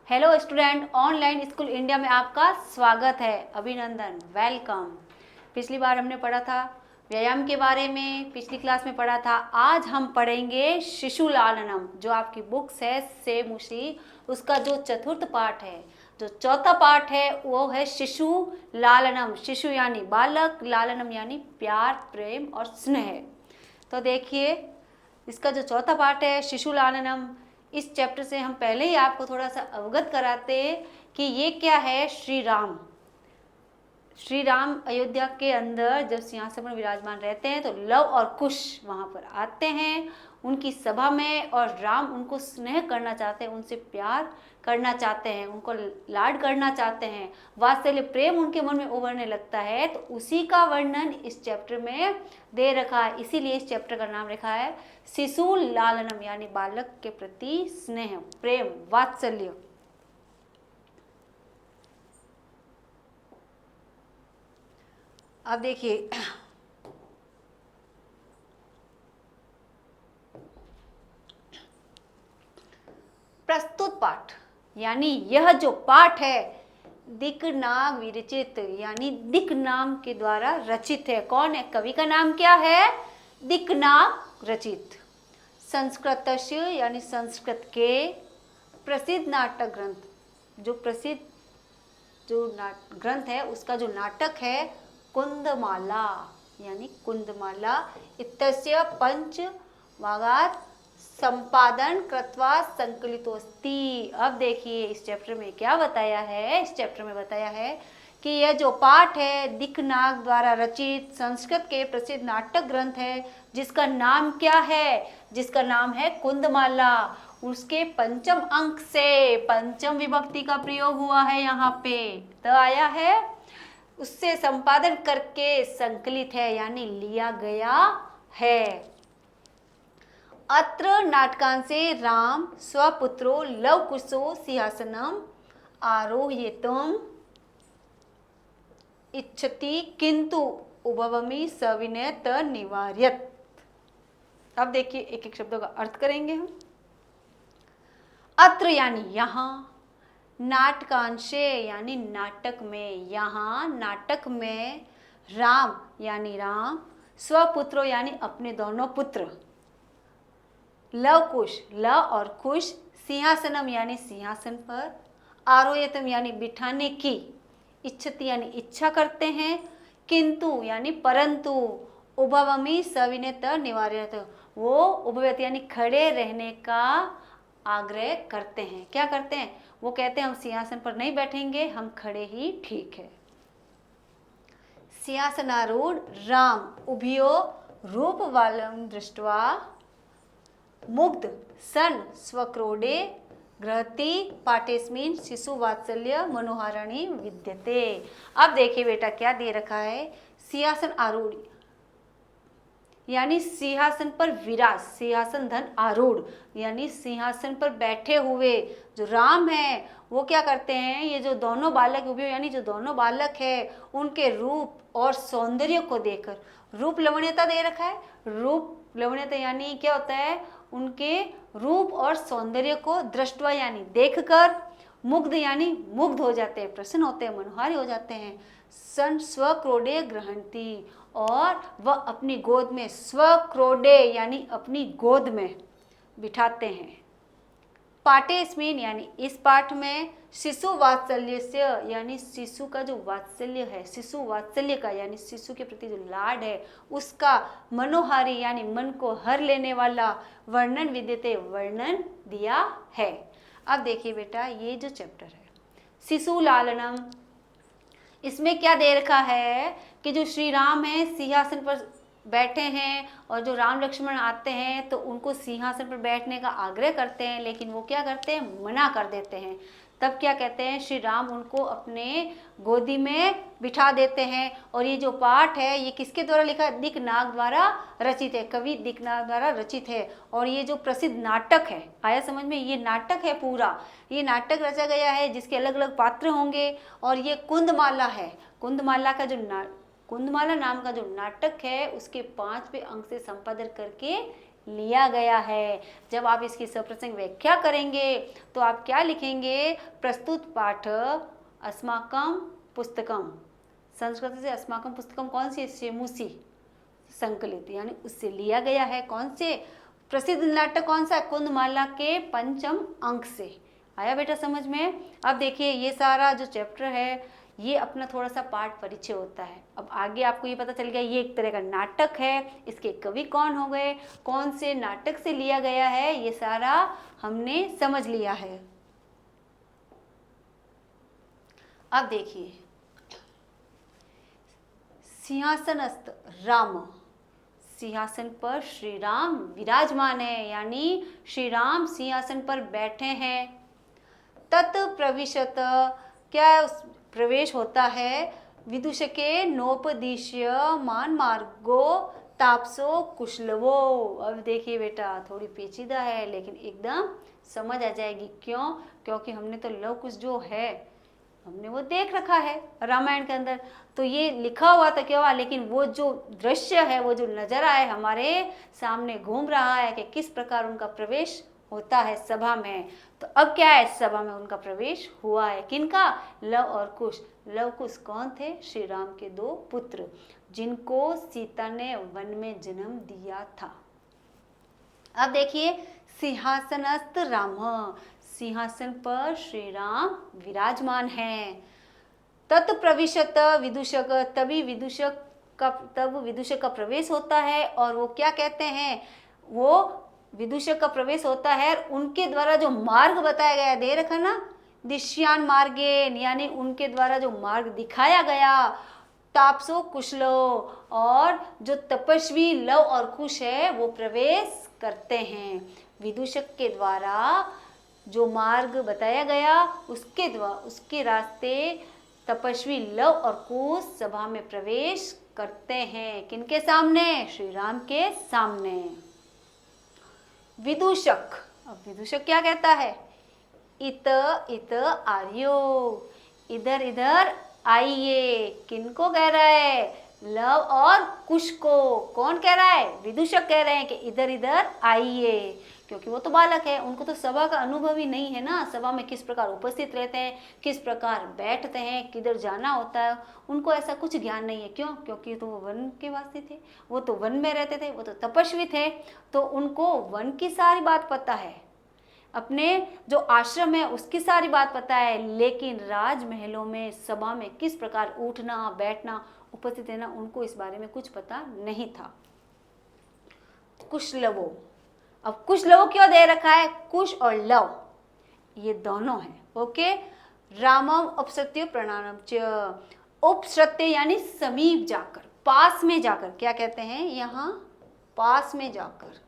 Hello student, online school India में आपका स्वागत है। अभिनंदन, वेलकम। पिछली बार हमने पढ़ा था व्यायाम के बारे में, पिछली क्लास में पढ़ा था। आज हम पढ़ेंगे शिशु लालनम, जो आपकी बुक्स है सेम उसी उसका जो चतुर्थ पाठ है। जो चौथा पाठ है वो है शिशु लालनम। शिशु यानी बालक, लालनम यानी प्यार, प्रेम और स्नेह। तो देखिए, इसका जो चौथा पाठ है शिशु लालनम, इस चैप्टर से हम पहले ही आपको थोड़ा सा अवगत कराते कि ये क्या है। श्री राम अयोध्या के अंदर जब सिंहासन पर विराजमान रहते हैं तो लव और कुश वहाँ पर आते हैं उनकी सभा में, और राम उनको स्नेह करना चाहते हैं, उनसे प्यार करना चाहते हैं, उनको लाड करना चाहते हैं, वात्सल्य प्रेम उनके मन में उभरने लगता है। तो उसी का वर्णन इस चैप्टर में दे रखा है, इसीलिए इस चैप्टर का नाम रखा है शिशु लालनम, यानी बालक के प्रति स्नेह, प्रेम, वात्सल्य। अब देखिए, प्रस्तुत पाठ यानी यह जो पाठ है दिक्नाग विरचित, यानी दिक् नाम के द्वारा रचित है। कौन है? कवि का नाम क्या है? दिक्नाग रचित। संस्कृतस्य यानी संस्कृत के प्रसिद्ध नाटक ग्रंथ, जो प्रसिद्ध जो ग्रंथ है उसका जो नाटक है कुंदमाला, यानी कुंदमाला इत्यस्य पंच भागात् संपादन कृत्वा संकलितोस्ति। अब देखिए इस चैप्टर में क्या बताया है। इस चैप्टर में बताया है कि यह जो पाठ है दिक्नाग द्वारा रचित संस्कृत के प्रसिद्ध नाटक ग्रंथ है, जिसका नाम क्या है? जिसका नाम है कुंदमाला। उसके पंचम अंक से पंचम विभक्ति का प्रयोग हुआ है यहाँ पे, तो आया है, उससे संपादन करके संकलित है, यानी लिया गया है। अत्र नाटकांसे राम स्वपुत्रो लवकुशो सिंहासनम आरोहयितुम इच्छति किंतु उभवमी सविनय त निवार्यत। अब देखिए एक एक शब्दों का अर्थ करेंगे हम। अत्र यानी यहाँ, नाटकांशे यानी नाटक में, यहाँ नाटक में, राम यानी राम, स्वपुत्रो यानी अपने दोनों पुत्र, लव कुश, लव और कुश, सिंहासनम यानी सिंहासन पर, आरोहयतम यानी बिठाने की, इच्छति यानी इच्छा करते हैं, किंतु यानी परंतु, उभवमी सविनय त निवार्यत, वो उभवत यानी खड़े रहने का आग्रह करते हैं। क्या करते हैं? वो कहते हैं हम सिंहासन पर नहीं बैठेंगे, हम खड़े ही ठीक है। सिंहासनारूढ़ राम उभयो रूपवालं दृष्ट्वा मुग्ध सन स्वक्रोडे गृहति पाठेस्मिन् शिशु वात्सल्य मनोहारिणी विद्यते। अब देखिए बेटा क्या दे रखा है। सिंहासन आरूढ़ यानी सिंहासन पर विराज, सिंहासन धन आरूढ़ यानी सिंहासन पर बैठे हुए जो राम है, वो क्या करते हैं, ये जो दोनों बालक उभय यानी जो दोनों बालक है उनके रूप और सौंदर्य को देखकर, रूप लवण्यता दे रखा है, रूप लवण्यता यानी क्या होता है, उनके रूप और सौंदर्य को दृष्टवा यानी देखकर, मुग्ध यानी मुग्ध हो जाते हैं, प्रसन्न होते हैं, मनोहारी हो जाते हैं, सन स्वक्रोडे ग्रहणती, और वह अपनी गोद में, स्वक्रोडे यानी अपनी गोद में बिठाते हैं। पाठेस्मिन् यानी इस पाठ में, शिशु वात्सल्य से यानी शिशु का जो वात्सल्य है, शिशु वात्सल्य का यानी शिशु के प्रति जो लाड है उसका, मनोहारी यानी मन को हर लेने वाला वर्णन विद्यते, वर्णन दिया है। अब देखिए बेटा ये जो चैप्टर है शिशु लालनम, इसमें क्या दे रखा है कि जो श्री राम है सिंहासन पर बैठे हैं और जो राम लक्ष्मण आते हैं तो उनको सिंहासन पर बैठने का आग्रह करते हैं, लेकिन वो क्या करते हैं, मना कर देते हैं। तब क्या कहते हैं, श्री राम उनको अपने गोदी में बिठा देते हैं। और ये जो पाठ है ये किसके द्वारा लिखा है? दिक्नाग द्वारा रचित है, कवि दिक्नाग द्वारा रचित है। और ये जो प्रसिद्ध नाटक है, आया समझ में, ये नाटक है पूरा, ये नाटक रचा गया है जिसके अलग अलग पात्र होंगे। और ये कुंदमाला है, कुंदमाला का जो कुंदमाला नाम का जो नाटक है उसके 5वें अंक से संपादन करके लिया गया है। जब आप इसकी सप्रसंग व्याख्या करेंगे तो आप क्या लिखेंगे, प्रस्तुत पाठ अस्माकं पुस्तकम, संस्कृत से अस्माकं पुस्तकम कौन सी, शेमुसी संकलित, यानी उससे लिया गया है। कौन से, प्रसिद्ध नाटक कौन सा, कुंदमाला के पंचम अंक से। आया बेटा समझ में। अब देखिए ये सारा जो चैप्टर है ये अपना थोड़ा सा पाठ परिचय होता है। अब आगे आपको ये पता चल गया ये एक तरह का नाटक है, इसके कवि कौन हो गए, कौन से नाटक से लिया गया है, ये सारा हमने समझ लिया है। अब देखिए सिंहासनस्थ राम, सिंहासन पर श्री राम विराजमान है, यानी श्री राम सिंहासन पर बैठे हैं। तत् प्रविशत, क्या है, उस प्रवेश होता है, विदूषके नोपदिश्य मान मार्गो तापसो कुशलवो। अब देखिए बेटा थोड़ी पेचीदा है लेकिन एकदम समझ आ जाएगी। क्यों, क्योंकि हमने तो लव कुश जो है हमने वो देख रखा है रामायण के अंदर, तो ये लिखा हुआ था क्या हुआ, लेकिन वो जो दृश्य है, वो जो नज़ारा है हमारे सामने घूम रहा है कि किस प्रकार उनका प्रवेश होता है सभा में। तो अब क्या है, सभा में उनका प्रवेश हुआ है। किनका, लव और कुश। लव कुश कौन थे, श्री राम के दो पुत्र जिनको सीता ने वन में जन्म दिया था। अब देखिए सिंहासनस्थ राम, सिंहासन पर श्री राम विराजमान हैं। तत्प्रविशत विदूषक, तभी विदूषक का, तब विदूषक का प्रवेश होता है और वो क्या कहते हैं, वो विदूषक का प्रवेश होता है। उनके द्वारा जो मार्ग बताया गया, दे रखा ना, दिश्यान मार्गेन, यानी उनके द्वारा जो मार्ग दिखाया गया, तापसो कुशलो, और जो तपस्वी लव और कुश है वो प्रवेश करते हैं। विदूषक के द्वारा जो मार्ग बताया गया उसके द्वारा, उसके रास्ते तपस्वी लव और कुश सभा में प्रवेश करते हैं। किनके सामने, श्री राम के सामने। विदूषक, अब विदूषक क्या कहता है, इत इत आर्यो, इधर इधर आइए। किनको कह रहा है, लव और कुश को। कौन कह रहा है, विदूषक कह रहे हैं कि इधर इधर आइए, क्योंकि वो तो बालक है, उनको तो सभा का अनुभव ही नहीं है ना, सभा में किस प्रकार उपस्थित रहते हैं, किस प्रकार बैठते हैं, किधर जाना होता है, उनको ऐसा कुछ ज्ञान नहीं है। क्यों, क्योंकि तो वो वन के वासी थे, वो तो वन में रहते थे, वो तो तपस्वी थे, तो उनको वन की सारी बात पता है, अपने जो आश्रम है उसकी सारी बात पता है। लेकिन राजमहलों में, सभा में किस प्रकार उठना बैठना उपस्थित रहना, उनको इस बारे में कुछ पता नहीं था। कुशलवो, अब कुश लव क्यों दे रखा है, कुश और लव ये दोनों हैं। ओके, रामम उपसत्य प्रणाम च, उपसत्य यानी समीप जाकर, पास में जाकर, क्या कहते हैं यहाँ, पास में जाकर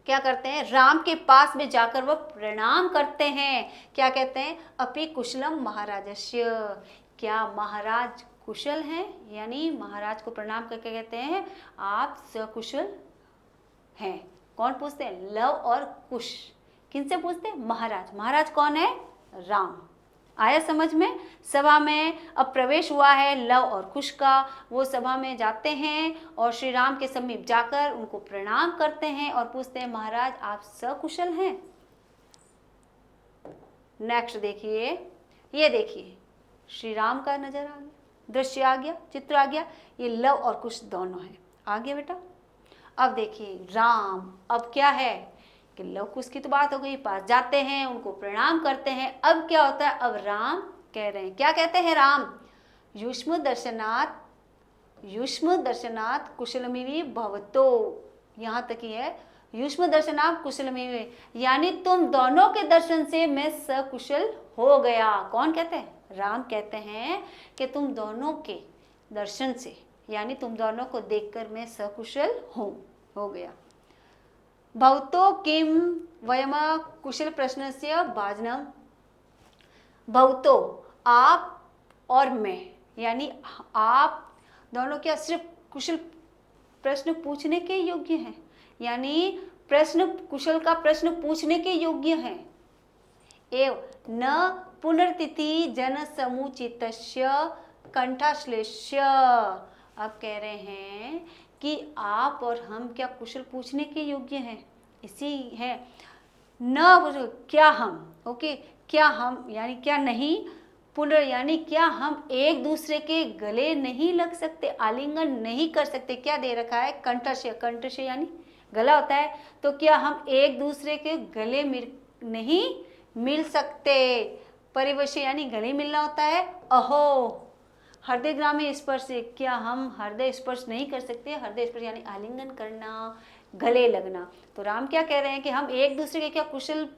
क्या करते हैं, राम के पास में जाकर वह प्रणाम करते हैं। क्या कहते हैं, अपि कुशलम महाराजस्य, क्या महाराज कुशल हैं, यानी महाराज को प्रणाम करके कहते हैं आप सकुशल हैं। कौन पूछते हैं, लव और कुश। किनसे पूछते हैं, महाराज। महाराज कौन है, राम। आया समझ में। सभा में अब प्रवेश हुआ है लव और कुश का, वो सभा में जाते हैं और श्री राम के समीप जाकर उनको प्रणाम करते हैं और पूछते हैं महाराज आप सकुशल हैं। नेक्स्ट देखिए, ये देखिए श्री राम का नजर आ गया, दृश्य आ गया, चित्र आ गया, ये लव और कुश दोनों है। आ गया बेटा। अब देखिए राम, अब क्या है कि लव कुश की तो बात हो गई, पास जाते हैं उनको प्रणाम करते हैं। अब क्या होता है, अब राम कह रहे हैं, क्या कहते हैं राम, युष्म दर्शनात् कुशलमिति भवतो, यहाँ तक ही है, युष्म दर्शनात् कुशलमिति, यानी तुम दोनों के दर्शन से मैं सकुशल हो गया। कौन कहते हैं, राम कहते हैं कि तुम दोनों के दर्शन से, यानी तुम दोनों को देखकर मैं सकुशल हो गया। भवतो किम वयम कुशल प्रश्नस्य भाजनम, भवतो आप और मैं, यानी आप दोनों क्या सिर्फ कुशल प्रश्न पूछने के योग्य हैं, यानी प्रश्न कुशल का प्रश्न पूछने के योग्य हैं। एव न पुनर्तिथि जन समुचितस्य कंठाश्लेष्य, अब कह रहे हैं कि आप और हम क्या कुशल पूछने के योग्य हैं, इसी है न पूछो क्या हम, ओके, क्या हम यानी क्या नहीं, पुनः यानी क्या हम एक दूसरे के गले नहीं लग सकते, आलिंगन नहीं कर सकते। क्या दे रखा है, कंठस्य, कंठस्य यानी गला होता है, तो क्या हम एक दूसरे के गले नहीं मिल सकते। परिवश्य यानी गले मिलना होता है। अहो हृदय ग्रामी स्पर्श, क्या हम हृदय स्पर्श नहीं कर सकते। हृदय स्पर्श यानी आलिंगन करना, गले लगना। तो राम क्या कह रहे हैं कि हम एक दूसरे के क्या कुशल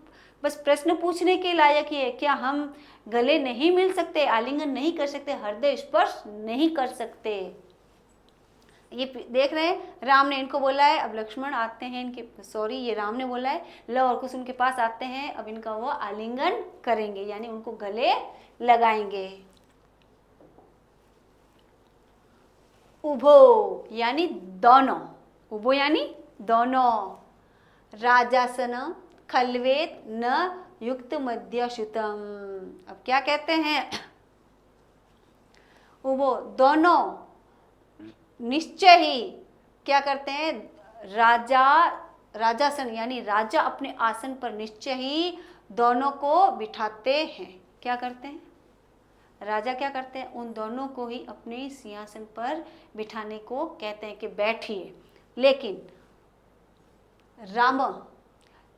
बस प्रश्न पूछने के लायक ही है, क्या हम गले नहीं मिल सकते, आलिंगन नहीं कर सकते, हृदय स्पर्श नहीं कर सकते। ये देख रहे हैं राम ने इनको बोला है, अब लक्ष्मण आते हैं इनके, सॉरी ये राम ने बोला है, लव और कुश उनके पास आते हैं, अब इनका वो आलिंगन करेंगे यानी उनको गले लगाएंगे। उभो यानी दोनों, उभो यानी दोनों, राजासन खलवेत न युक्त मध्यश्रुतम। अब क्या कहते हैं, उभो दोनों निश्चय ही क्या करते हैं, राजासन यानी राजा अपने आसन पर निश्चय ही दोनों को बिठाते हैं। क्या करते हैं, राजा क्या करते हैं, उन दोनों को ही अपने सिंहासन पर बिठाने को कहते हैं कि बैठिए। लेकिन राम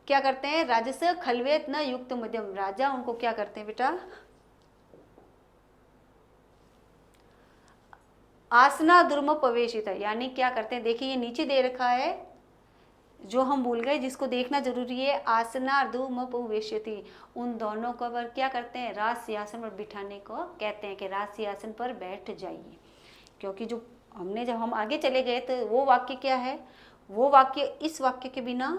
क्या करते हैं, राजस खलवेत न युक्त मध्यम, राजा उनको क्या करते हैं बेटा, आसना दुर्म प्रवेशित है, यानी क्या करते हैं, देखिए ये नीचे दे रखा है जो हम भूल गए, जिसको देखना जरूरी है। आसना दुर्म प्रवेशिति, उन दोनों को पर क्या करते हैं, राज सिंहासन पर बिठाने को कहते हैं कि राज सिंहासन पर बैठ जाइए। क्योंकि जो हमने जब हम आगे चले गए तो वो वाक्य क्या है, वो वाक्य इस वाक्य के बिना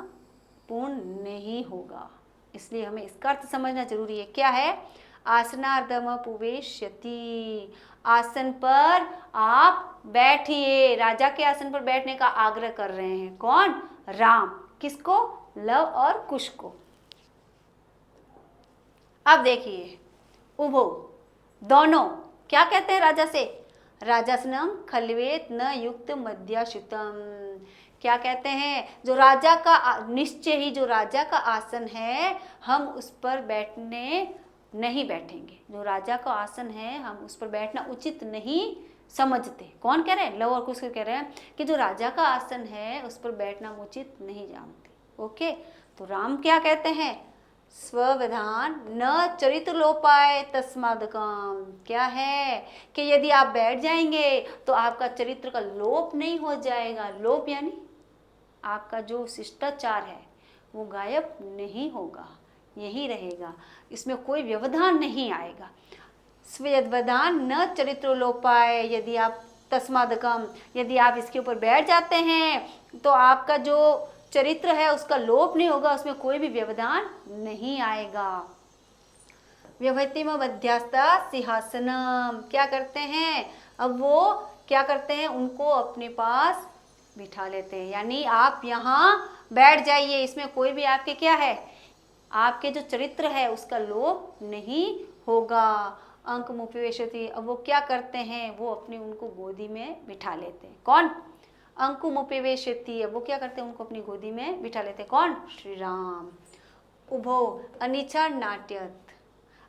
पूर्ण नहीं होगा, इसलिए हमें इसका अर्थ समझना जरूरी है। क्या है, आसनार्धम पुवेश्यति, आसन पर आप बैठिए, राजा के आसन पर बैठने का आग्रह कर रहे हैं। कौन, राम, किसको, लव और कुश को। अब देखिए उभो दोनों क्या कहते हैं राजा से, राजासनम खलवेत न युक्त मध्याश्रितम, क्या कहते हैं, जो राजा का निश्चय ही जो राजा का आसन है हम उस पर बैठने नहीं बैठेंगे, जो राजा का आसन है हम उस पर बैठना उचित नहीं समझते। कौन कह रहे हैं, लव और कुश कह रहे हैं कि जो राजा का आसन है उस पर बैठना उचित नहीं जानते। ओके, तो राम क्या कहते हैं, स्वविधान न चरित्र लोपाय तस्मादकम, क्या है कि यदि आप बैठ जाएंगे तो आपका चरित्र का लोप नहीं हो जाएगा। लोप यानी आपका जो शिष्टाचार है वो गायब नहीं होगा, यही रहेगा, इसमें कोई व्यवधान नहीं आएगा। स्वेदवधान न चरित्र लोपाय, यदि आप तस्मादकम, यदि आप इसके ऊपर बैठ जाते हैं तो आपका जो चरित्र है उसका लोप नहीं होगा, उसमें कोई भी व्यवधान नहीं आएगा। व्यवहितिम मध्यस्था सिंहासनम, क्या करते हैं, अब वो क्या करते हैं, उनको अपने पास बिठा लेते हैं, यानी आप यहाँ बैठ जाइए, इसमें कोई भी आपके क्या है, आपके जो चरित्र है उसका लोप नहीं होगा। अंक मुपवेशति, अब वो क्या करते हैं, वो अपने उनको गोदी में बिठा लेते हैं। कौन, अंकु मुपवेशति, अब वो क्या करते हैं, उनको अपनी गोदी में बिठा लेते हैं। कौन, श्री राम। उभो अनिच्छा नाट्यत,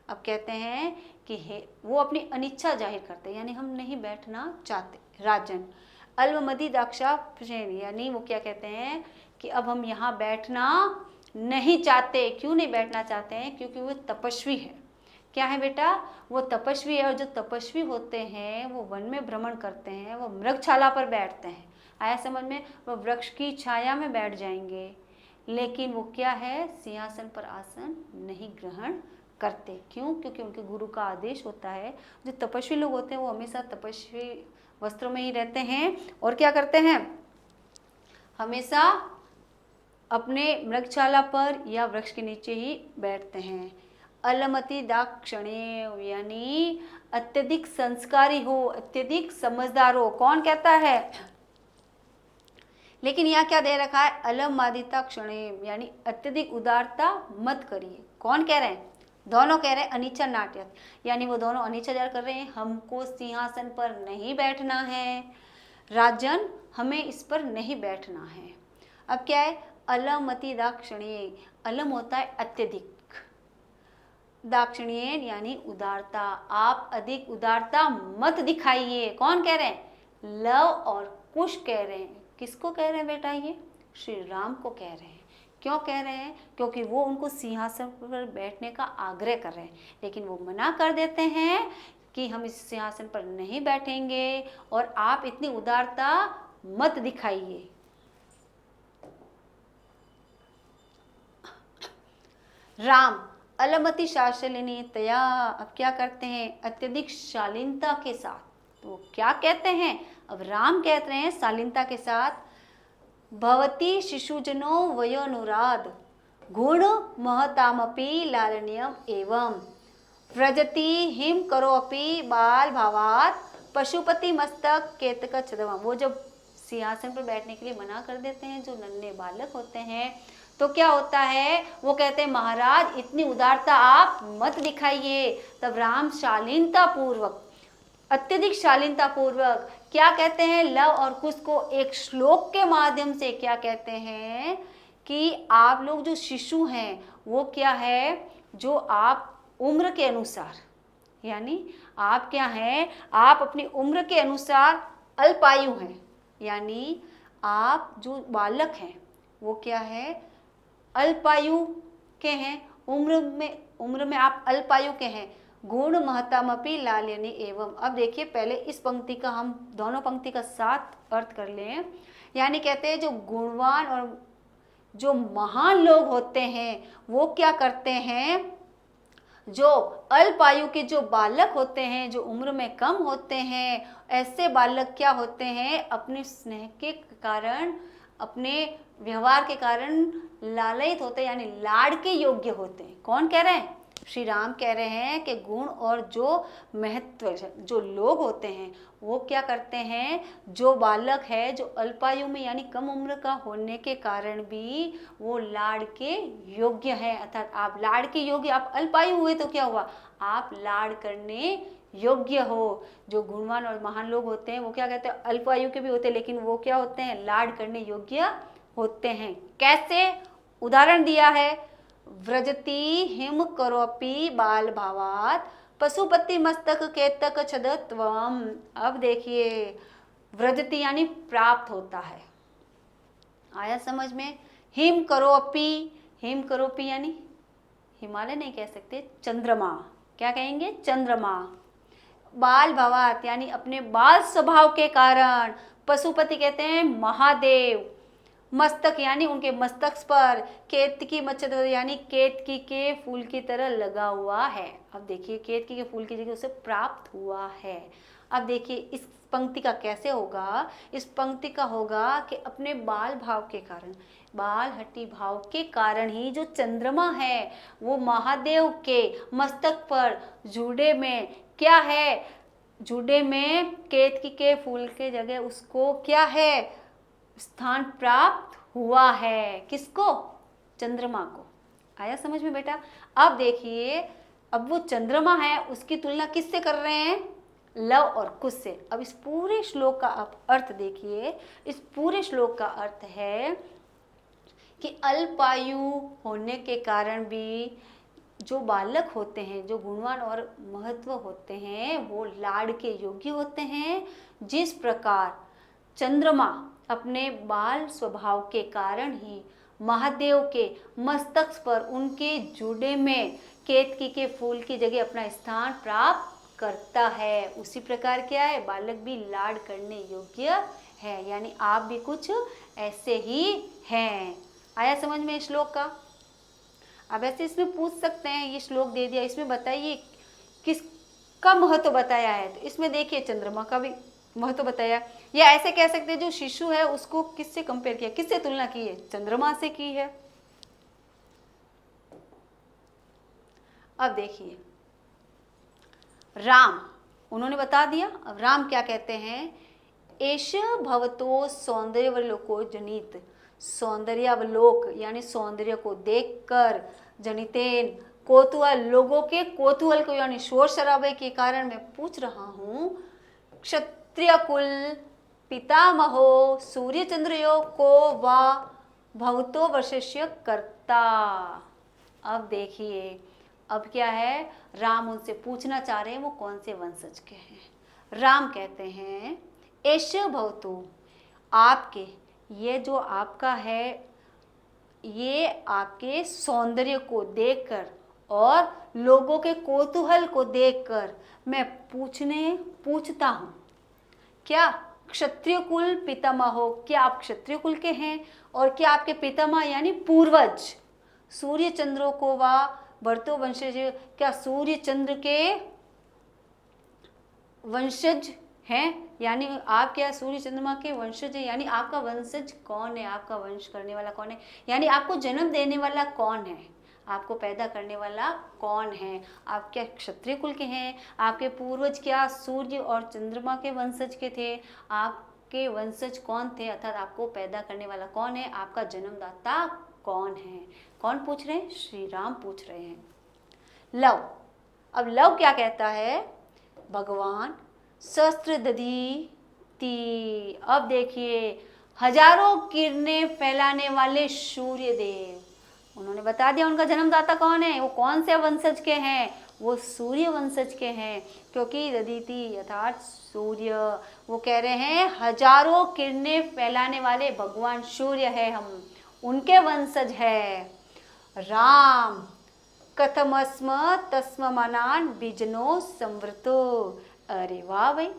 अब कहते हैं कि वो अपनी अनिच्छा जाहिर करते हैं, यानी हम नहीं बैठना चाहते। राजन अल्पमति दाक्षा, यानी वो क्या कहते हैं कि अब हम यहाँ बैठना नहीं चाहते। क्यों नहीं बैठना चाहते हैं, क्योंकि वो तपस्वी है। क्या है बेटा, वो तपस्वी है, और जो तपस्वी होते हैं वो वन में भ्रमण करते हैं, वो मृगशाला पर बैठते हैं। आया समझ में, वो वृक्ष की छाया में बैठ जाएंगे, लेकिन वो क्या है, सिंहासन पर आसन नहीं ग्रहण करते। क्यों, क्योंकि उनके गुरु का आदेश होता है। जो तपस्वी लोग होते हैं वो हमेशा तपस्वी वस्त्रों में ही रहते हैं, और क्या करते हैं, हमेशा अपने मृगशाला पर या वृक्ष के नीचे ही बैठते हैं। अलमति दाक्षणे, यानी अत्यधिक संस्कारी हो, अत्यधिक समझदार हो। कौन कहता है, लेकिन यहाँ क्या दे रखा है, अलमादिता क्षणे, यानी अत्यधिक उदारता मत करिए। कौन कह रहे हैं, दोनों कह रहे हैं अनिच्छा नाट्यत, यानी वो दोनों अनिच्छा जाहिर कर रहे हैं, हमको सिंहासन पर नहीं बैठना है। राजन, हमें इस पर नहीं बैठना है। अब क्या है, अलमति दाक्षिण्येन, अलम होता है अत्यधिक, दाक्षिण्येन यानी उदारता, आप अधिक उदारता मत दिखाइए। कौन कह रहे हैं, लव और कुश कह रहे हैं। किसको कह रहे हैं बेटा, ये श्री राम को कह रहे हैं। क्यों कह रहे हैं, क्योंकि वो उनको सिंहासन पर बैठने का आग्रह कर रहे हैं, लेकिन वो मना कर देते हैं कि हम इस सिंहासन पर नहीं बैठेंगे और आप इतनी उदारता मत दिखाइए। राम अलमति शालिनी तया, अब क्या करते हैं, अत्यधिक शालीनता के साथ। तो क्या कहते हैं, अब राम कहते हैं शालीनता के साथ, भवती शिशुजनो वयोनुराद गुण महतामपि लालनीयम एवं व्रजति हिम करोपि बाल भावात पशुपति मस्तक केतक छदवा। वो जब सिंहासन पर बैठने के लिए मना कर देते हैं जो नन्हे बालक होते हैं, तो क्या होता है, वो कहते हैं महाराज इतनी उदारता आप मत दिखाइए। तब राम शालीनता पूर्वक, अत्यधिक शालीनता पूर्वक क्या कहते हैं, लव और कुश को एक श्लोक के माध्यम से क्या कहते हैं कि आप लोग जो शिशु हैं वो क्या है, जो आप उम्र के अनुसार, यानी आप क्या हैं, आप अपनी उम्र के अनुसार अल्पायु हैं, यानी आप जो बालक हैं वो क्या है, अल्पायु के हैं, उम्र में आप अल्पायु के हैं। गुण महतामपि लाल्यनि एवं। अब देखिए पहले इस पंक्ति का हम दोनों पंक्ति का साथ अर्थ कर लें, यानी कहते हैं जो गुणवान और जो महान लोग होते हैं वो क्या करते हैं, जो अल्पायु के जो बालक होते हैं, जो उम्र में कम होते हैं, ऐसे बालक क्या होते हैं, अपने स्नेह के कारण, अपने व्यवहार के कारण लालयित होते हैं, यानी लाड़ के योग्य होते हैं। कौन कह रहे हैं, श्री राम कह रहे हैं कि गुण और जो महत्व जो लोग होते हैं वो क्या करते हैं, जो बालक है जो अल्पायु में यानी कम उम्र का होने के कारण भी वो लाड़ के योग्य है। अर्थात आप लाड़ के योग्य, आप अल्पायु हुए तो क्या हुआ, आप लाड़ करने योग्य हो। जो गुणवान और महान लोग होते हैं वो क्या कहते हैं, अल्पायु के भी होते हैं, लेकिन वो क्या होते हैं, लाड़ करने योग्य होते हैं। कैसे, उदाहरण दिया है, व्रजति हिम करोपि बाल भावात पशुपति मस्तक केतक छदत्वम। अब देखिए व्रजति यानी प्राप्त होता है, आया समझ में। हिम करोपि यानी हिमालय नहीं कह सकते, चंद्रमा, क्या कहेंगे, चंद्रमा। बाल भावात यानी अपने बाल स्वभाव के कारण, पशुपति कहते हैं महादेव, मस्तक यानी उनके मस्तक पर, केतकी मच्छद यानी केतकी के फूल की तरह लगा हुआ है। अब देखिए केतकी के फूल की जगह उसे प्राप्त हुआ है। अब देखिए इस पंक्ति का कैसे होगा, इस पंक्ति का होगा कि अपने बाल भाव के कारण, बाल हट्टी भाव के कारण ही जो चंद्रमा है वो महादेव के मस्तक पर जुड़े में क्या है, जुड़े में केतकी के फूल के जगह उसको क्या है, स्थान प्राप्त हुआ है। किसको, चंद्रमा को। आया समझ में बेटा। अब देखिए, अब वो चंद्रमा है उसकी तुलना किससे कर रहे हैं, लव और कुश से। अब इस पूरे श्लोक का आप अर्थ देखिए, इस पूरे श्लोक का अर्थ है कि अल्पायु होने के कारण भी जो बालक होते हैं, जो गुणवान और महत्व होते हैं, वो लाड़ के योग्य होते हैं। जिस प्रकार चंद्रमा अपने बाल स्वभाव के कारण ही महादेव के मस्तक पर उनके जुड़े में केतकी के फूल की जगह अपना स्थान प्राप्त करता है, उसी प्रकार क्या है, बालक भी लाड़ करने योग्य है, यानी आप भी कुछ ऐसे ही हैं। आया समझ में इस श्लोक का। अब ऐसे इसमें पूछ सकते हैं, ये श्लोक दे दिया, इसमें बताइए किसका महत्व बताया है, तो इसमें देखिए चंद्रमा का भी महत्व बताया, या ऐसे कह सकते हैं जो शिशु है उसको किससे कंपेयर किया, किससे तुलना की है, चंद्रमा से की है। अब देखिए राम, उन्होंने बता दिया। अब राम क्या कहते हैं, एष भवतो सौंदर्यवलोको जनित, सौंदर्यावलोक यानी सौंदर्य को देखकर, जनितेन कौतूहल, लोगों के कौतूहल को यानी शोर शराबे के कारण मैं पूछ रहा हूँ, क्षत्रिय कुल पितामहो सूर्यचंद्रयो को वा भवतो वर्षस्य कर्ता। अब देखिए, अब क्या है, राम उनसे पूछना चाह रहे हैं वो कौन से वंशज के हैं। राम कहते हैं एष भवतु, आपके, ये जो आपका है, ये आपके सौंदर्य को देखकर और लोगों के कौतूहल को देखकर मैं पूछता हूँ, क्या क्षत्रिय कुल पितामह, क्या आप क्षत्रिय कुल के हैं, और क्या आपके पितामह यानी पूर्वज सूर्य चंद्रों को वा भरतो वंशज, क्या सूर्य चंद्र के वंशज हैं, यानी आप क्या सूर्य चंद्रमा के वंशज है, यानी आपका वंशज कौन है, आपका वंश करने वाला कौन है, यानी आपको जन्म देने वाला कौन है, आपको पैदा करने वाला कौन है, आप क्या क्षत्रिय कुल के हैं, आपके पूर्वज क्या सूर्य और चंद्रमा के वंशज के थे, आपके वंशज कौन थे, अर्थात आपको पैदा करने वाला कौन है, आपका जन्मदाता कौन है। कौन पूछ रहे हैं, श्री राम पूछ रहे हैं। लव, अब लव क्या कहता है, भगवान शस्त्र दधीति। अब देखिए, हजारों किरणें फैलाने वाले सूर्य देव, उन्होंने बता दिया उनका जन्मदाता कौन है, वो कौन से वंशज के हैं, वो सूर्य वंशज के हैं, क्योंकि दधीति अर्थात सूर्य, वो कह रहे हैं हजारों किरणें फैलाने वाले भगवान सूर्य है, हम उनके वंशज है। राम कथमस्म तस्ममानान बीजनो संवृतो। अरे वाह भाई,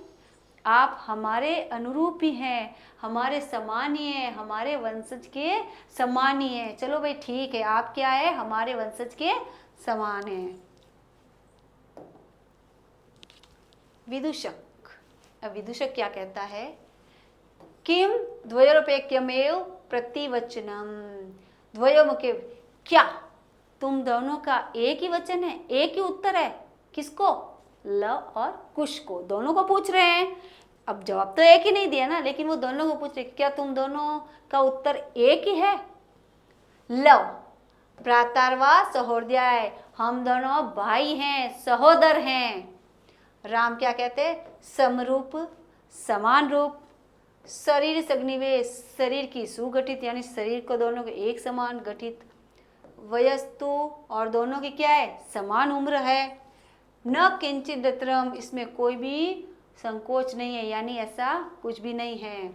आप हमारे अनुरूप ही हैं, हमारे समान ही हैं, हमारे वंशज के समान ही हैं। चलो भाई ठीक है, आप क्या है, हमारे वंशज के समान हैं। विदूषक, अब विदूषक क्या कहता है, किम द्वयोरपेक्यमेव प्रतिवचनम। द्वयोमुखे, क्या तुम दोनों का एक ही वचन है, एक ही उत्तर है, किसको, लव और कुश को, दोनों को पूछ रहे हैं। अब जवाब तो एक ही नहीं दिया ना, लेकिन वो दोनों को पूछ रहे, क्या तुम दोनों का उत्तर एक ही है। लव भ्रातार्वा सहोदर्याय, हम दोनों भाई हैं, सहोदर हैं। राम क्या कहते, समरूप समान रूप, शरीर सग्निवेश, शरीर की सुगठित, यानी शरीर को दोनों के एक समान गठित, वयस्तु, और दोनों की क्या है, समान उम्र है, न किंचित दत्रम, इसमें कोई भी संकोच नहीं है, यानी ऐसा कुछ भी नहीं है।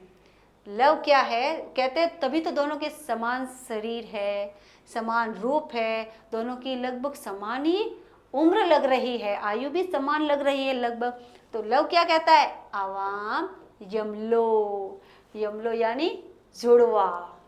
लव क्या है, कहते हैं तभी तो दोनों के समान शरीर है, समान रूप है, दोनों की लगभग समान ही उम्र लग रही है, आयु भी समान लग रही है लगभग। तो लव क्या कहता है, आवाम यमलो, यमलो यानी जुड़वा।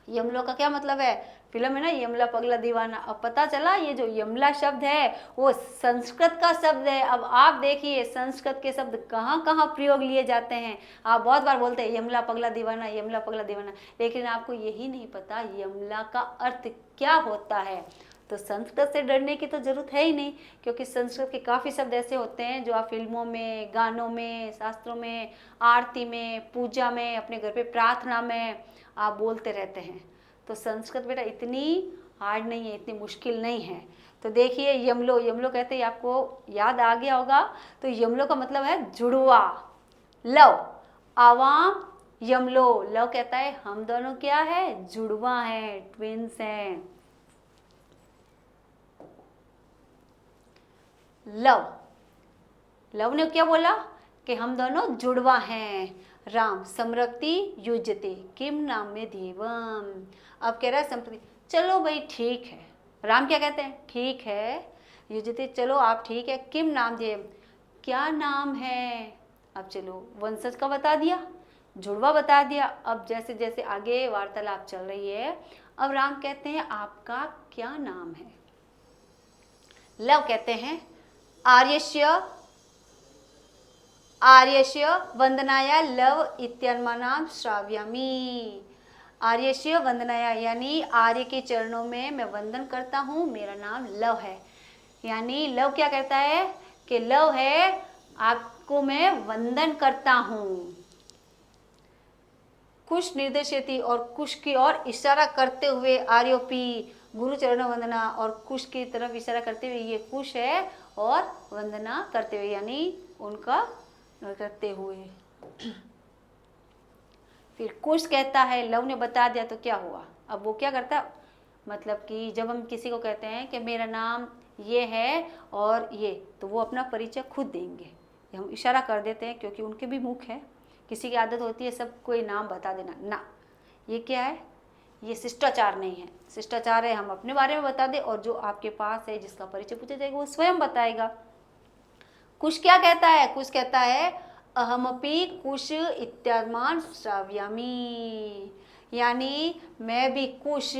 यमलो का क्या मतलब है, फिल्म है ना यमला पगला दीवाना। अब पता चला ये जो यमला शब्द है वो संस्कृत का शब्द है। अब आप देखिए संस्कृत के शब्द कहाँ कहाँ प्रयोग लिए जाते हैं। आप बहुत बार बोलते हैं यमला पगला दीवाना, यमला पगला दीवाना, लेकिन आपको यही नहीं पता यमला का अर्थ क्या होता है। तो संस्कृत से डरने की तो जरूरत है ही नहीं, क्योंकि संस्कृत के काफ़ी शब्द ऐसे होते हैं जो आप फिल्मों में, गानों में, शास्त्रों में, आरती में, पूजा में, अपने घर पे प्रार्थना में आप बोलते रहते हैं। तो संस्कृत बेटा इतनी हार्ड नहीं है, इतनी मुश्किल नहीं है। तो देखिए यमलो, यमलो कहते हैं, आपको याद आ गया होगा। तो यमलो का मतलब है जुड़वा। लव आवाम यमलो, लव कहता है हम दोनों क्या है, जुड़वा हैं, ट्विंस हैं। लव, लव ने क्या बोला कि हम दोनों जुड़वा हैं। राम समृक्ति युजते किम नाम में देवम। अब कह रहा है संप्रति, चलो भाई ठीक है। राम क्या कहते हैं, ठीक है, युजते चलो आप ठीक है, किम नाम देव, क्या नाम है। अब चलो वंशज का बता दिया, जुड़वा बता दिया। अब जैसे जैसे आगे वार्तालाप चल रही है, अब राम कहते हैं आपका क्या नाम है। लव कहते हैं आर्यस्य वंदनाया लव इत्यन्मानाम श्राव्यामि। आर्यस्य वंदनाया यानी आर्य के चरणों में मैं वंदन करता हूँ, मेरा नाम लव है। यानी लव क्या कहता है कि लव है, आपको मैं वंदन करता हूँ। कुश निर्देशयति, और कुश की ओर इशारा करते हुए, आर्योपी गुरु चरण वंदना, और कुश की तरफ इशारा करते हुए, ये कुश है, और वंदना करते हुए यानी उनका करते हुए। फिर कुश कहता है, लव ने बता दिया तो क्या हुआ, अब वो क्या करता है, मतलब कि जब हम किसी को कहते हैं कि मेरा नाम ये है और ये, तो वो अपना परिचय खुद देंगे, हम इशारा कर देते हैं क्योंकि उनके भी मुख है। किसी की आदत होती है सब कोई नाम बता देना, ना, ये क्या है, ये शिष्टाचार नहीं है। शिष्टाचार है हम अपने बारे में बता दें और जो आपके पास है जिसका परिचय पूछा जाएगा वो स्वयं बताएगा। कुश क्या कहता है, कुश कहता है अहमपि कुश इत्यात्मान श्राव्यामि, यानी मैं भी कुश,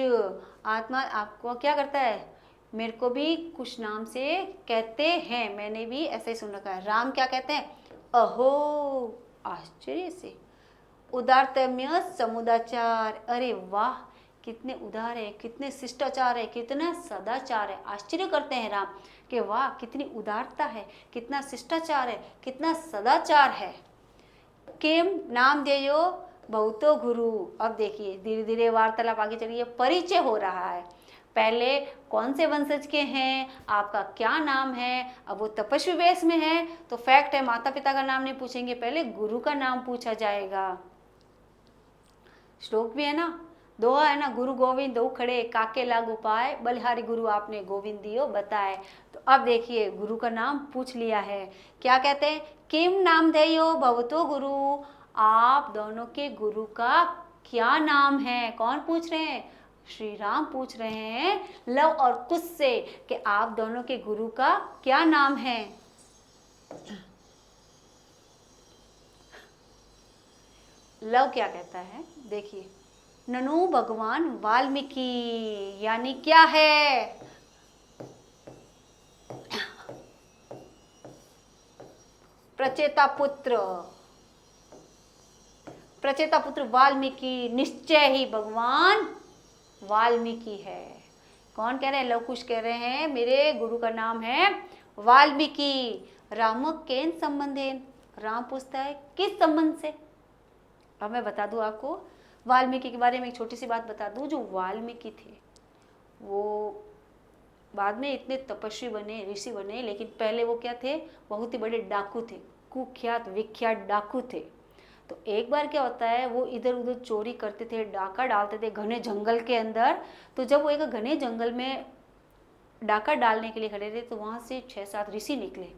आत्मा आपको क्या करता है, मेरे को भी कुश नाम से कहते हैं, मैंने भी ऐसे ही सुन रखा है। राम क्या कहते हैं, अहो, आश्चर्य से, उदारतम्य समुदाचार, अरे वाह कितने उदार है, कितने शिष्टाचार है, कितना सदाचार है। आश्चर्य करते हैं राम कि वाह कितनी उदारता है, कितना शिष्टाचार है, कितना सदाचार है। किम नाम देयो बहुतो गुरु, अब देखिए धीरे धीरे वार्तालाप आगे चलिए, परिचय हो रहा है। पहले कौन से वंशज के हैं, आपका क्या नाम है, अब वो तपस्वी वेश में है तो फैक्ट है माता पिता का नाम नहीं पूछेंगे, पहले गुरु का नाम पूछा जाएगा। श्लोक भी है ना, दोहा है ना, गुरु गोविंद दो खड़े काके लागू पाए, बलिहारी गुरु आपने गोविंद दियो बताए। तो अब देखिए गुरु का नाम पूछ लिया है, क्या कहते हैं, किम नाम देयो भवतो गुरु, आप दोनों के गुरु का क्या नाम है, कौन पूछ रहे हैं, श्री राम पूछ रहे हैं लव और कुश से कि आप दोनों के गुरु का क्या नाम है। लव क्या कहता है, देखिए, ननु भगवान वाल्मीकि, यानी क्या है, प्रचेता पुत्र, प्रचेता पुत्र वाल्मीकि, निश्चय ही भगवान वाल्मीकि है। कौन कह रहे हैं, लव कुश कह रहे हैं मेरे गुरु का नाम है वाल्मीकि। राम केन संबंधेन, राम पूछता है किस संबंध से। अब मैं बता दूं आपको वाल्मीकि के बारे में, एक छोटी सी बात बता दूं, जो वाल्मीकि थे वो बाद में इतने तपस्वी बने, ऋषि बने, लेकिन पहले वो क्या थे, बहुत ही बड़े डाकू थे, कुख्यात विख्यात डाकू थे। तो एक बार क्या होता है, वो इधर उधर चोरी करते थे, डाका डालते थे घने जंगल के अंदर। तो जब वो एक घने जंगल में डाका डालने के लिए खड़े थे तो वहाँ से 6-7 ऋषि निकले।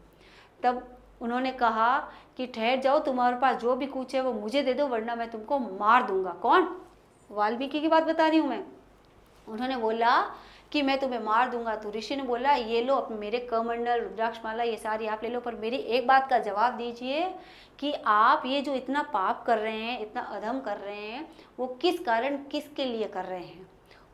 तब उन्होंने कहा कि ठहर जाओ, तुम्हारे पास जो भी कुछ है वो मुझे दे दो वरना मैं तुमको मार दूंगा। कौन, वाल्मीकि की बात बता रही हूँ मैं। उन्होंने बोला कि मैं तुम्हें मार दूंगा। तो ऋषि ने बोला ये लो अपने मेरे कमंडल रुद्राक्षमाला ये सारी आप ले लो, पर मेरी एक बात का जवाब दीजिए कि आप ये जो इतना पाप कर रहे हैं, इतना अधम कर रहे हैं, वो किस कारण किसके लिए कर रहे हैं।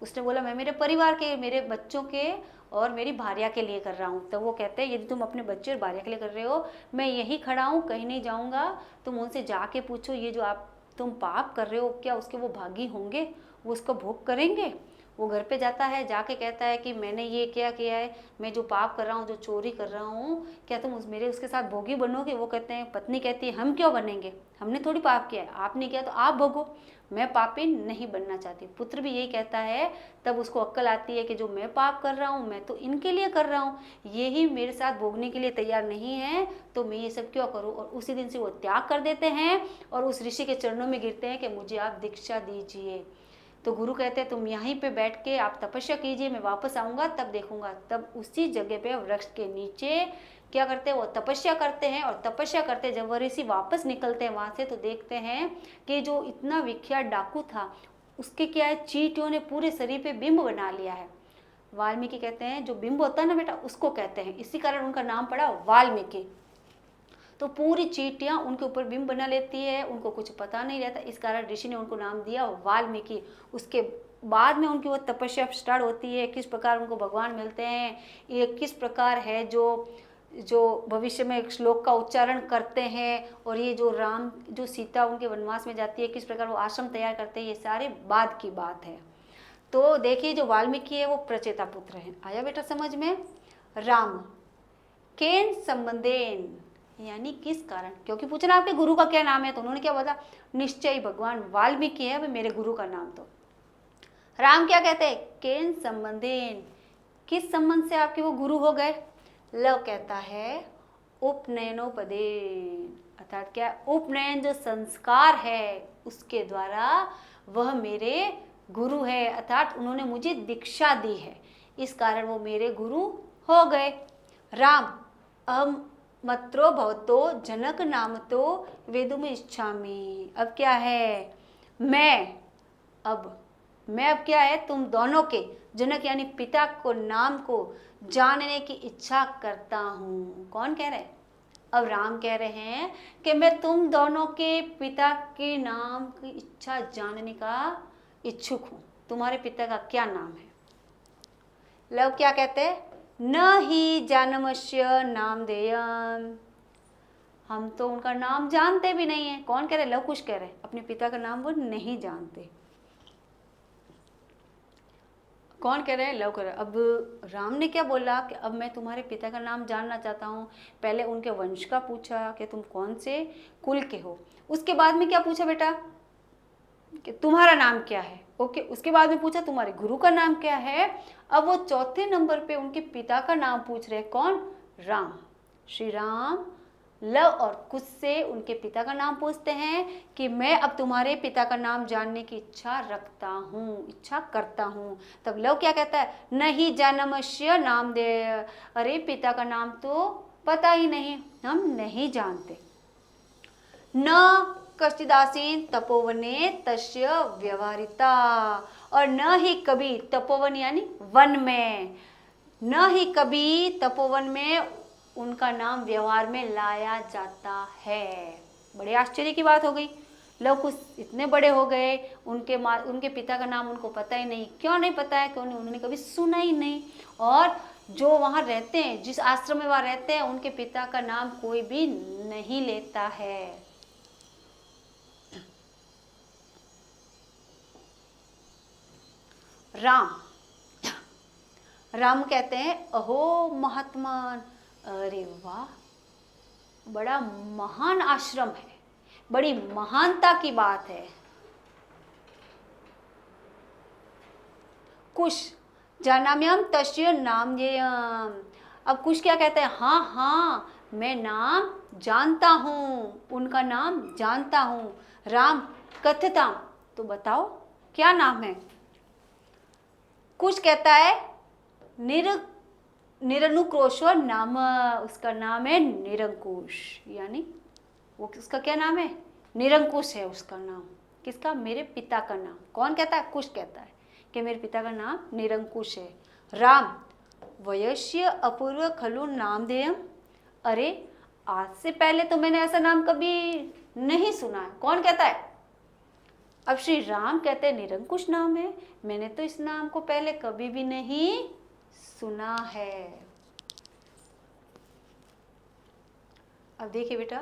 उसने बोला मैं मेरे परिवार के, मेरे बच्चों के और मेरी भार्या के लिए कर रहा हूँ। तो वो कहते हैं यदि तुम अपने बच्चे और भार्या के लिए कर रहे हो, मैं यही खड़ा हूँ, कहीं नहीं जाऊँगा, तुम उनसे जाके पूछो ये जो आप तुम पाप कर रहे हो क्या उसके वो भागी होंगे, वो उसको भोग करेंगे। वो घर पे जाता है, जाके कहता है कि मैंने ये क्या किया है, मैं जो पाप कर रहा हूँ, जो चोरी कर रहा हूँ, क्या तुम मेरे उसके साथ भोगी बनोगे। वो कहते हैं, पत्नी कहती है हम क्यों बनेंगे, हमने थोड़ी पाप किया है, आपने किया तो आप भोगो, मैं पापी नहीं बनना चाहती। पुत्र भी यही कहता है। तब उसको अक्ल आती है कि जो मैं पाप कर रहा हूँ मैं तो इनके लिए कर रहा हूँ, ये ही मेरे साथ भोगने के लिए तैयार नहीं है तो मैं ये सब क्यों करूँ। और उसी दिन से वो त्याग कर देते हैं और उस ऋषि के चरणों में गिरते हैं कि मुझे आप दीक्षा दीजिए। तो गुरु कहते हैं तुम यहीं पे बैठ के आप तपस्या कीजिए, मैं वापस आऊँगा तब देखूंगा। तब उसी जगह पे वृक्ष के नीचे क्या करते हैं, वो तपस्या करते हैं। और तपस्या करते जब वह ऋषि वापस निकलते हैं वहाँ से तो देखते हैं कि जो इतना विख्यात डाकू था उसके क्या है, चींटियों ने पूरे शरीर पे बिंब बना लिया है। वाल्मीकि कहते हैं जो बिंब होता है ना बेटा उसको कहते हैं, इसी कारण उनका नाम पड़ा वाल्मीकि। तो पूरी चींटियां उनके ऊपर बिंब बना लेती है, उनको कुछ पता नहीं रहता, इस कारण ऋषि ने उनको नाम दिया वाल्मीकि। उसके बाद में उनकी वो तपस्या स्टार्ट होती है, किस प्रकार उनको भगवान मिलते हैं, ये किस प्रकार है जो भविष्य में एक श्लोक का उच्चारण करते हैं, और ये जो राम जो सीता उनके वनवास में जाती है किस प्रकार वो आश्रम तैयार करते हैं, ये सारे बाद की बात है। तो देखिए जो वाल्मीकि है वो प्रचेता पुत्र है। आया बेटा समझ में। राम केन संबंधेन यानी किस कारण, क्योंकि पूछना आपके गुरु का क्या नाम है तो उन्होंने क्या बोला, निश्चय भगवान वाल्मीकि है भाई मेरे गुरु का नाम। तो राम क्या कहते हैं, केन संबंधेन किस संबंध से आपके वो गुरु हो गए। लव कहता है उपनयनोपदेन, अर्थात क्या, उपनयन जो संस्कार है उसके द्वारा वह मेरे गुरु है, अर्थात उन्होंने मुझे दीक्षा दी है, इस कारण वो मेरे गुरु हो गए। राम अहम मत्रो भवतो जनक नाम तो वेदुम इच्छामि। अब क्या है, अब क्या है, तुम दोनों के, जनक यानी पिता को नाम को जानने की इच्छा करता हूँ। कौन कह रहे हैं? अब राम कह रहे हैं कि मैं तुम दोनों के पिता के नाम की इच्छा जानने का इच्छुक हूँ। तुम्हारे पिता का क्या नाम है? लव क्या कहते हैं? न ही जानमस्य नामधेयम्। हम तो उनका नाम जानते भी नहीं है। कौन कह रहे? लव कुश कह रहे हैं, अपने पिता का नाम वो नहीं जानते। कौन कह रहे हैं? लव कह रहे हैं। अब राम ने क्या बोला कि अब मैं तुम्हारे पिता का नाम जानना चाहता हूँ। पहले उनके वंश का पूछा कि तुम कौन से कुल के हो, उसके बाद में क्या पूछा बेटा कि तुम्हारा नाम क्या है। ओके, उसके बाद में पूछा तुम्हारे गुरु का नाम क्या है। अब वो चौथे नंबर पे उनके पिता का नाम पूछ रहे हैं। कौन? राम। श्री राम लव और कुश से उनके पिता का नाम पूछते हैं कि मैं अब तुम्हारे पिता का नाम जानने की इच्छा रखता हूँ, इच्छा करता हूँ। तब लव क्या कहता है? नहीं जानमस्य नाम दे। अरे पिता का नाम तो पता ही नहीं, हम नहीं जानते। न कश्चिदासीन तपोवने तस्य व्यवहारिता, और न ही कभी, तपोवन यानी वन में, न ही कभी तपोवन में उनका नाम व्यवहार में लाया जाता है। बड़े आश्चर्य की बात हो गई। लोग कुछ इतने बड़े हो गए, उनके पिता का नाम उनको पता ही नहीं। क्यों नहीं पता है? क्यों? उन्होंने कभी सुना ही नहीं। और जो वहाँ रहते हैं, जिस आश्रम में वहाँ रहते हैं, उनके पिता का नाम कोई भी नहीं लेता है। राम कहते हैं अहो महात्मान। अरे वाह, बड़ा महान आश्रम है, बड़ी महानता की बात है। कुश जानाम्यम तस्य नामधेयम्। अब कुश क्या कहते हैं? हाँ हाँ, मैं नाम जानता हूँ, उनका नाम जानता हूँ। राम कथताम, तो बताओ क्या नाम है? कुश कहता है निरनुक्रोशो नाम, उसका नाम है निरंकुश। यानी वो उसका क्या नाम है? निरंकुश है उसका नाम। किसका? मेरे पिता का नाम। कौन कहता है? कुश कहता है कि मेरे पिता का नाम निरंकुश है। राम वयस्य अपूर्व खलु नामधेयम्। अरे आज से पहले तो मैंने ऐसा नाम कभी नहीं सुना है। कौन कहता है? अब श्री राम कहते हैं निरंकुश नाम है, मैंने तो इस नाम को पहले कभी भी नहीं सुना है। अब देखिए बेटा,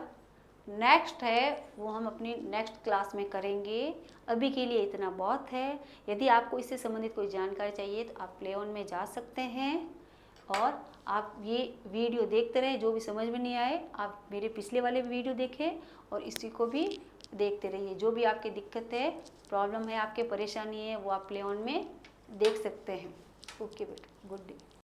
नेक्स्ट है वो हम अपनी नेक्स्ट क्लास में करेंगे। अभी के लिए इतना बहुत है। यदि आपको इससे संबंधित कोई जानकारी चाहिए तो आप प्ले ऑन में जा सकते हैं और आप ये वीडियो देखते रहें। जो भी समझ में नहीं आए आप मेरे पिछले वाले वीडियो देखें और इसी को भी देखते रहिए। जो भी आपकी दिक्कत है, प्रॉब्लम है, आपके परेशानी है, वो आप प्ले ऑन में देख सकते हैं। ओके बेटा, गुड डे।